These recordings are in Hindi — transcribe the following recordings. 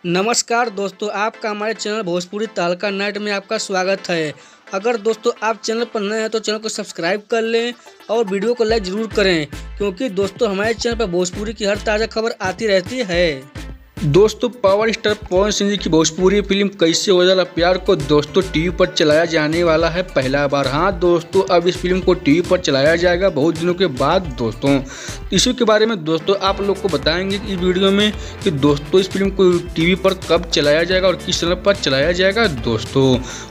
नमस्कार दोस्तों, आपका हमारे चैनल भोजपुरी तहलका नाइट में आपका स्वागत है। अगर दोस्तों आप चैनल पर नए हैं तो चैनल को सब्सक्राइब कर लें और वीडियो को लाइक ज़रूर करें, क्योंकि दोस्तों हमारे चैनल पर भोजपुरी की हर ताज़ा खबर आती रहती है। दोस्तों पावर स्टार पवन सिंह जी की भोजपुरी फिल्म कैसे हो जाला प्यार को दोस्तों टीवी पर चलाया जाने वाला है पहला बार। हाँ दोस्तों, अब इस फिल्म को टीवी पर चलाया जाएगा बहुत दिनों के बाद दोस्तों। इसी के बारे में दोस्तों आप लोग को बताएंगे इस वीडियो में कि दोस्तों इस फिल्म को टीवी पर कब चलाया जाएगा और किस चैनल पर चलाया जाएगा दोस्तों।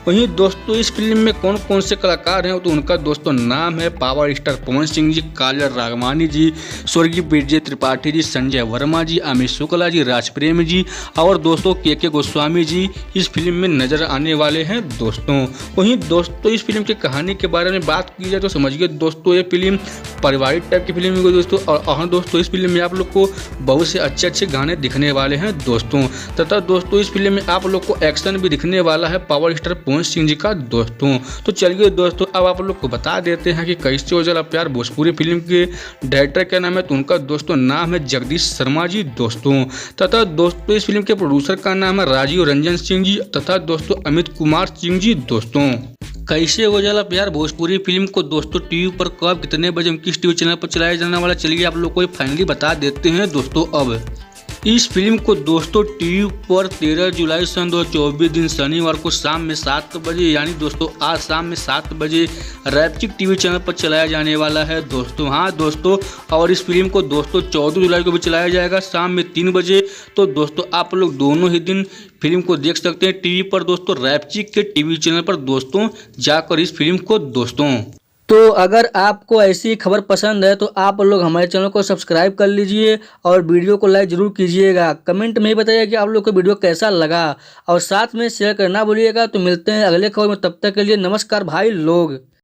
वहीं दोस्तों इस फिल्म में कौन कौन से कलाकार हैं तो उनका दोस्तों नाम है पावर स्टार पवन सिंह जी, काजल राघवानी जी, स्वर्गीय विजय त्रिपाठी जी, संजय वर्मा जी, अमित शुक्ला जी, राज प्रेम जी और दोस्तों के गोस्वामी जी इस फिल्म में नजर आने वाले हैं दोस्तों। वहीं दोस्तों इस फिल्म की कहानी के बारे में बात की जाए तो समझिए दोस्तों ये फिल्म पारिवारिक टाइप की फिल्म है दोस्तों। और हाँ दोस्तों इस फिल्म में आप लोग को बहुत से अच्छे अच्छे गाने दिखने वाले हैं दोस्तों, तथा दोस्तों इस फिल्म में आप लोग को एक्शन भी दिखने वाला है पावर स्टार पवन सिंह जी का दोस्तों। तो चलिए दोस्तों अब आप लोग को बता देते हैं कि कैसे हो जाला प्यार भोजपुरी फिल्म के डायरेक्टर क्या नाम है तो उनका दोस्तों नाम है जगदीश शर्मा जी दोस्तों, तथा दोस्तों इस फिल्म के प्रोड्यूसर का नाम है राजीव रंजन सिंह जी तथा दोस्तों अमित कुमार सिंह जी दोस्तों। कैसे हो जाला प्यार भोजपुरी फिल्म को दोस्तों टीवी पर कब कितने बजे किस टीवी चैनल पर चलाया जाने वाला, चलिए आप लोग को फाइनली बता देते हैं दोस्तों। अब इस फिल्म को दोस्तों टीवी पर 13 जुलाई सन 2024 दिन शनिवार को शाम में 7 बजे यानी दोस्तों आज शाम में 7 बजे रैपचिक टीवी चैनल पर चलाया जाने वाला है दोस्तों। हाँ दोस्तों, और इस फिल्म को दोस्तों 14 जुलाई को भी चलाया जाएगा शाम में 3 बजे। तो दोस्तों आप लोग दोनों ही दिन फिल्म को देख सकते हैं टीवी पर दोस्तों, रैपचिक के टीवी चैनल पर दोस्तों जाकर इस फिल्म को दोस्तों। तो अगर आपको ऐसी खबर पसंद है तो आप लोग हमारे चैनल को सब्सक्राइब कर लीजिए और वीडियो को लाइक जरूर कीजिएगा। कमेंट में ही बताइए कि आप लोग को वीडियो कैसा लगा और साथ में शेयर करना भूलिएगा। तो मिलते हैं अगले खबर में, तब तक के लिए नमस्कार भाई लोग।